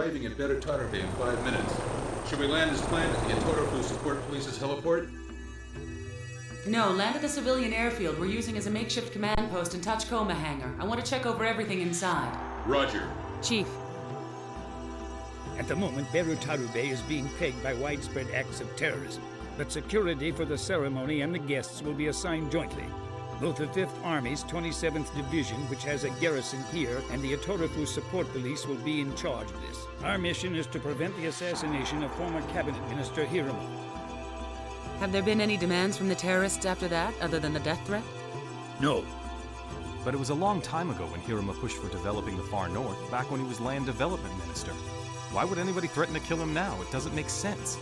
arriving at Berutarube in 5 minutes. Should we land as planned at the Atorafu Support Police's heliport? No, land at the civilian airfield we're using as a makeshift command post in Tachikoma hangar. I want to check over everything inside. Roger. Chief. At the moment, Berutarube is being plagued by widespread acts of terrorism, but security for the ceremony and the guests will be assigned jointly. Both the 5th Army's 27th Division, which has a garrison here, and the Atorafu Support Police will be in charge of this. Our mission is to prevent the assassination of former Cabinet Minister Hiromo. Have there been any demands from the terrorists after that, other than the death threat? No. But it was a long time ago when Hiromo pushed for developing the far north, back when he was Land Development Minister. Why would anybody threaten to kill him now? It doesn't make sense.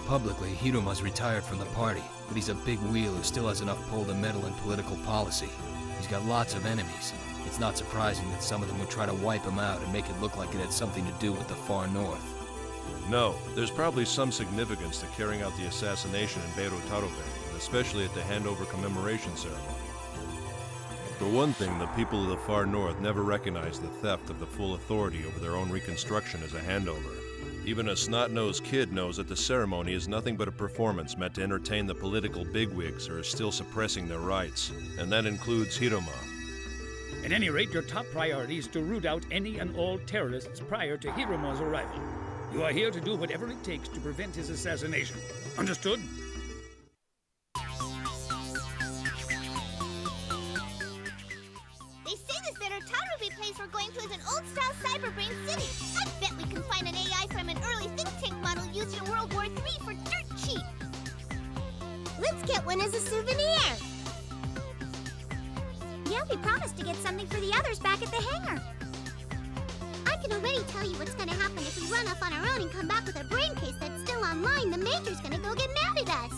Publicly, Hiroma's retired from the party, but he's a big wheel who still has enough pull to meddle in political policy. He's got lots of enemies. It's not surprising that some of them would try to wipe him out and make it look like it had something to do with the far north. No, there's probably some significance to carrying out the assassination in Berutarube, especially at the handover commemoration ceremony. For one thing, the people of the far north never recognized the theft of the full authority over their own reconstruction as a handover. Even a snot-nosed kid knows that the ceremony is nothing but a performance meant to entertain the political bigwigs who are still suppressing their rights, and that includes Hiroma. At any rate, your top priority is to root out any and all terrorists prior to Hiromo's arrival. You are here to do whatever it takes to prevent his assassination. Understood? They say this Berutarube place we're going to is an old-style cyber-brain city. I bet we can find an AI from an early think tank model used in World War III for dirt cheap. Let's get one as a souvenir. Yeah, we promised to get something for the others back at the hangar. I can already tell you what's gonna happen if we run off on our own and come back with a brain case that's still online. The Major's gonna go get mad at us.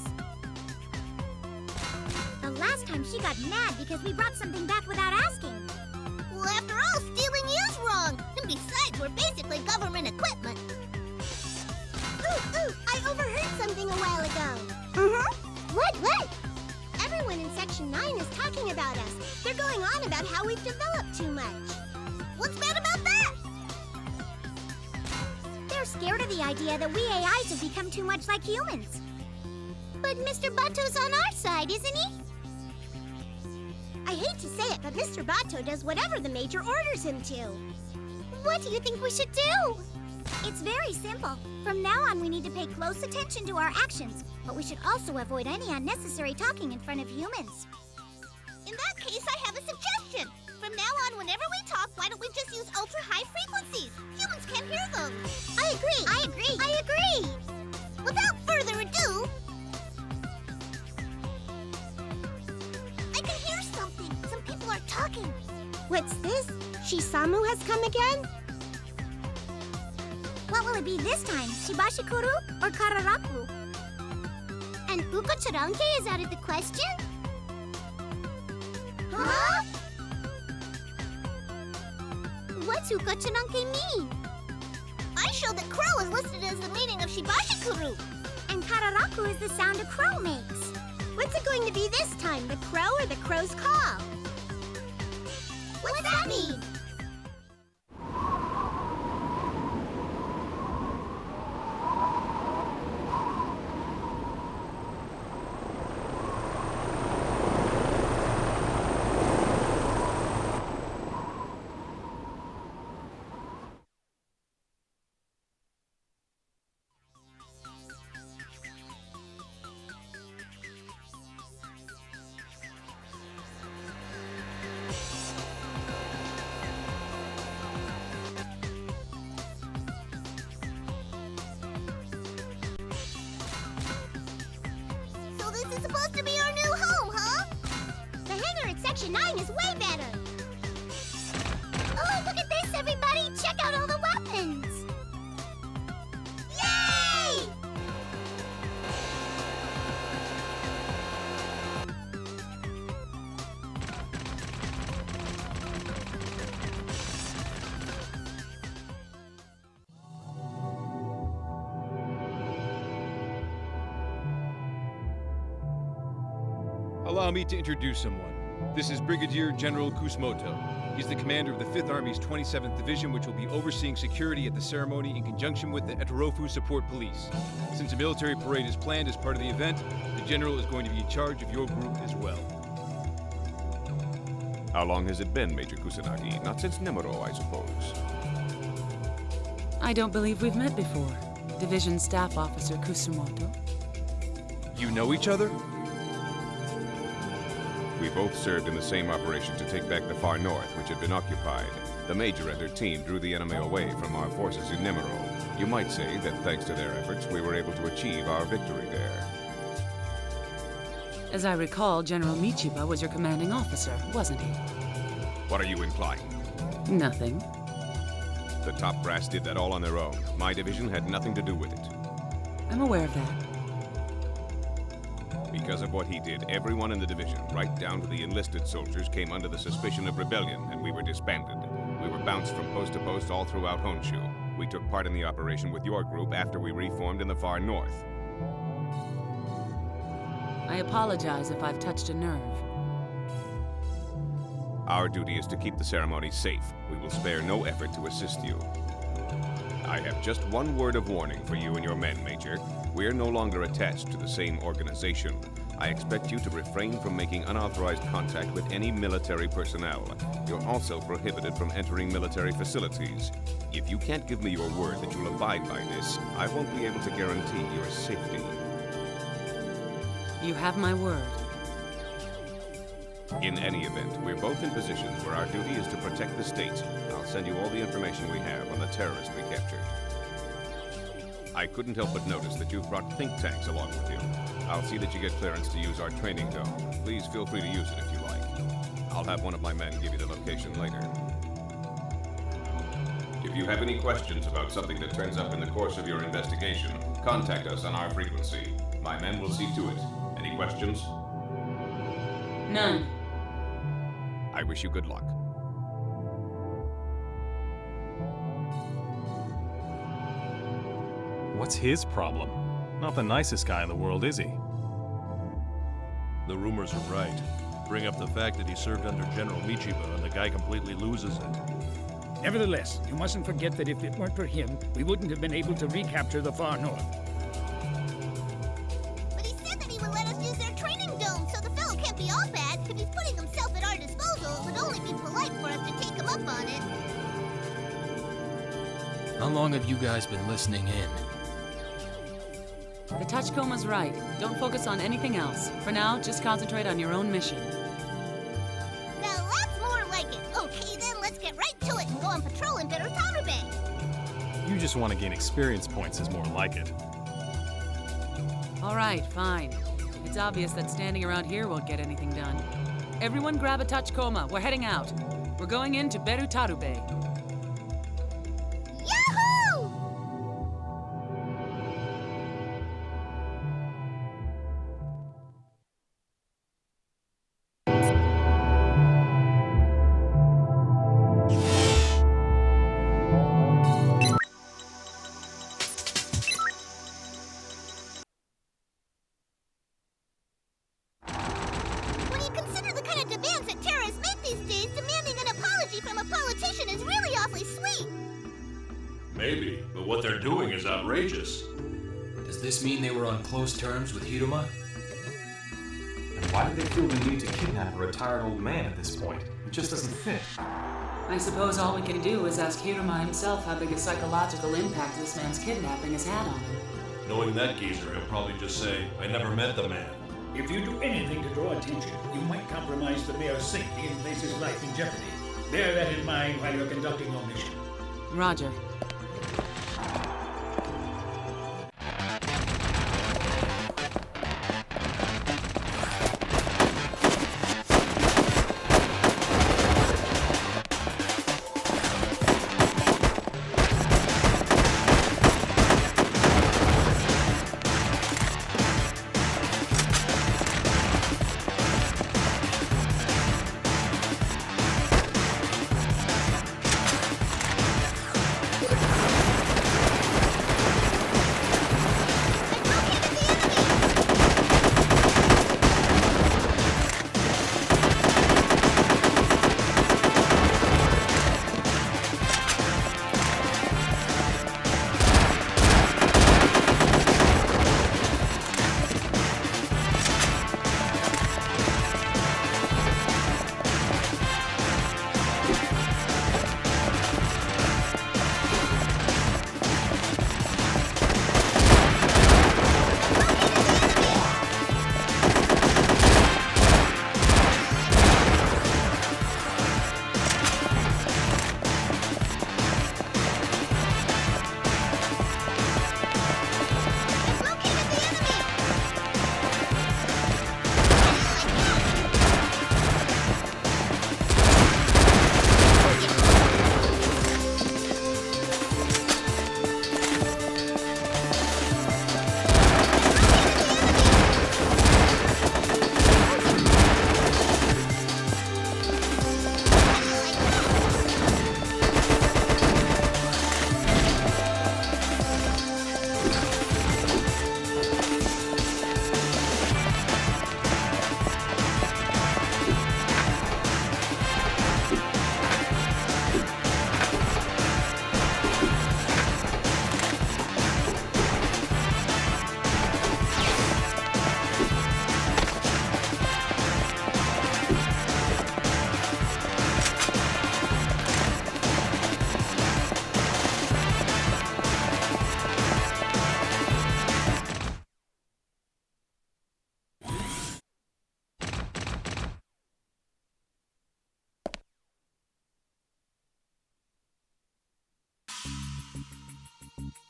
The last time she got mad because we brought something back without asking. Well, after all, stealing is wrong. And besides, we're basically government equipment. Ooh, I overheard something a while ago. What? Everyone in Section 9 is talking about us. They're going on about how we've developed too much. What's bad about that? They're scared of the idea that we AIs have become too much like humans. But Mr. Bato's on our side, isn't he? I hate to say it, but Mr. Bato does whatever the Major orders him to. What do you think we should do? It's very simple. From now on, we need to pay close attention to our actions, but we should also avoid any unnecessary talking in front of humans. In that case, I have a suggestion. From now on, whenever we talk, why don't we just use ultra-high frequencies? Humans can't hear them. I agree. Without further ado, I can hear something. Some people are talking. What's this? Shisamu has come again? What will it be this time? Shibashikuru or Kararaku? And Ukocharanke is out of the question? Huh? What's Ukocharanke mean? I showed that crow is listed as the meaning of Shibashikuru. And Kararaku is the sound a crow makes. What's it going to be this time, the crow or the crow's call? What's that mean? This is supposed to be our new home, huh? The hangar at Section 9 is way better. Oh, look at this, everybody! Check out all the weapons! Yay! Allow me to introduce someone. This is Brigadier General Gomoto. He's the commander of the 5th Army's 27th Division, which will be overseeing security at the ceremony in conjunction with the Etarofu Support Police. Since a military parade is planned as part of the event, the General is going to be in charge of your group as well. How long has it been, Major Kusanagi? Not since Nemuro, I suppose. I don't believe we've met before. Division Staff Officer Kusumoto. You know each other? We both served in the same operation to take back the far north, which had been occupied. The Major and her team drew the enemy away from our forces in Nemuro. You might say that thanks to their efforts, we were able to achieve our victory there. As I recall, General Michiba was your commanding officer, wasn't he? What are you implying? Nothing. The top brass did that all on their own. My division had nothing to do with it. I'm aware of that. Because of what he did, everyone in the division, right down to the enlisted soldiers, came under the suspicion of rebellion, and we were disbanded. We were bounced from post to post all throughout Honshu. We took part in the operation with your group after we reformed in the far north. I apologize if I've touched a nerve. Our duty is to keep the ceremony safe. We will spare no effort to assist you. I have just one word of warning for you and your men, Major. We're no longer attached to the same organization. I expect you to refrain from making unauthorized contact with any military personnel. You're also prohibited from entering military facilities. If you can't give me your word that you'll abide by this, I won't be able to guarantee your safety. You have my word. In any event, we're both in positions where our duty is to protect the state. I'll send you all the information we have on the terrorist we captured. I couldn't help but notice that you've brought think tanks along with you. I'll see that you get clearance to use our training dome. Please feel free to use it if you like. I'll have one of my men give you the location later. If you have any questions about something that turns up in the course of your investigation, contact us on our frequency. My men will see to it. Any questions? None. I wish you good luck. What's his problem? Not the nicest guy in the world, is he? The rumors are right. Bring up the fact that he served under General Michiba and the guy completely loses it. Nevertheless, you mustn't forget that if it weren't for him, we wouldn't have been able to recapture the far north. But he said that he would let us use their training dome, so the fellow can't be all bad. If he's putting himself at our disposal, it would only be polite for us to take him up on it. How long have you guys been listening in? The Touchcoma's right. Don't focus on anything else. For now, just concentrate on your own mission. Now that's more like it. Okay then, let's get right to it and go on patrol in Berutarube. You just want to gain experience points is more like it. All right, fine. It's obvious that standing around here won't get anything done. Everyone grab a Touchcoma. We're heading out. We're going into Berutarube. Yahoo! When you consider the kind of demands that terrorists make these days, demanding an apology from a politician is really awfully sweet. Maybe, but what they're doing is outrageous. Does this mean they were on close terms with Hiruma? And why did they feel the need to kidnap a retired old man at this point? It just doesn't fit. I suppose all we can do is ask Hiruma himself how big a psychological impact this man's kidnapping has had on him. Knowing that geezer, he'll probably just say, I never met the man. If you do anything to draw attention, you might compromise the mayor's safety and place his life in jeopardy. Bear that in mind while you're conducting your mission. Roger.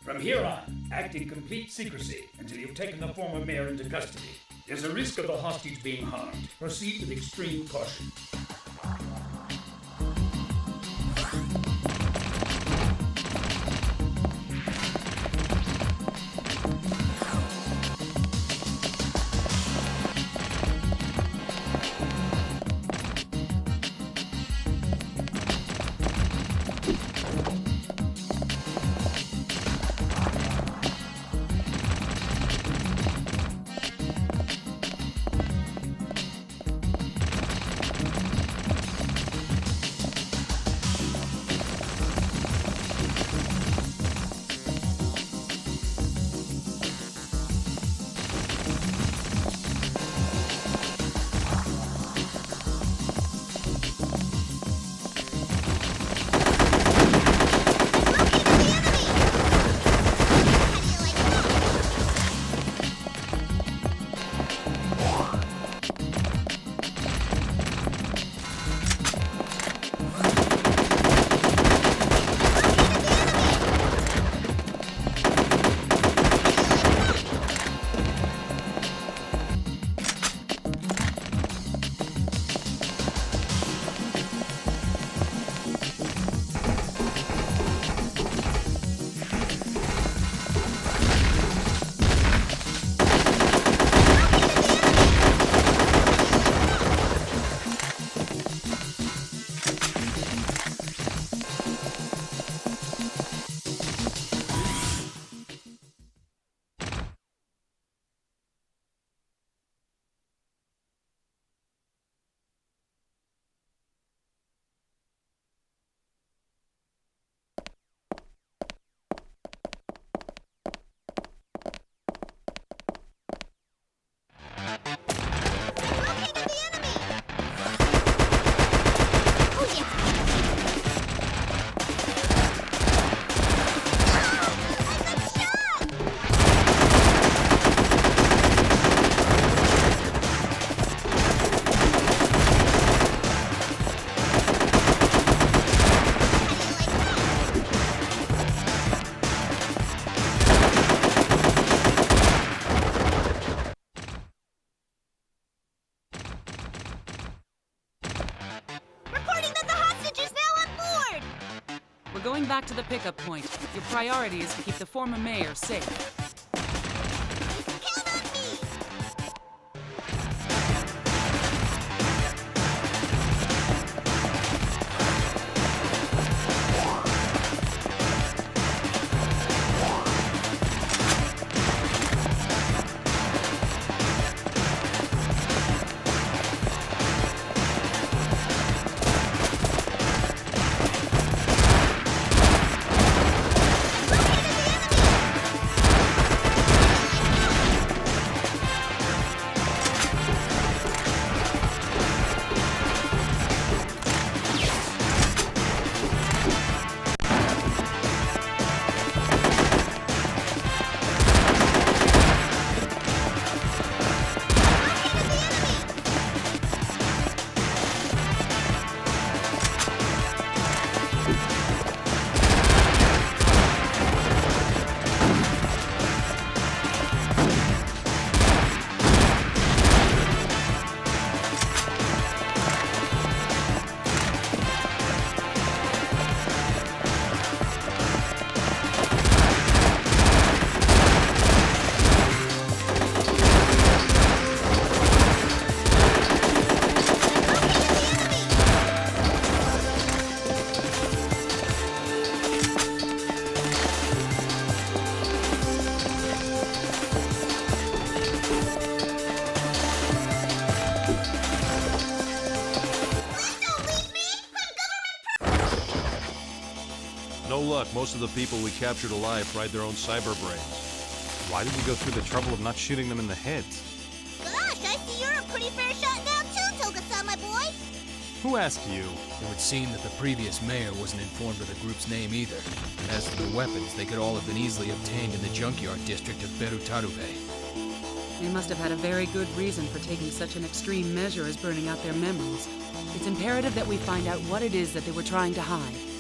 From here on, act in complete secrecy until you've taken the former mayor into custody. There's a risk of the hostage being harmed. Proceed with extreme caution. Going back to the pickup point. Your priority is to keep the former mayor safe. Count on me! luck, most of the people we captured alive fried their own cyber brains. Why did we go through the trouble of not shooting them in the heads? Gosh, I see you're a pretty fair shot now too, Toga-san, my boy. Who asked you? It would seem that the previous mayor wasn't informed of the group's name either. And as for the weapons, they could all have been easily obtained in the junkyard district of Berutarube. They must have had a very good reason for taking such an extreme measure as burning out their memories. It's imperative that we find out what it is that they were trying to hide.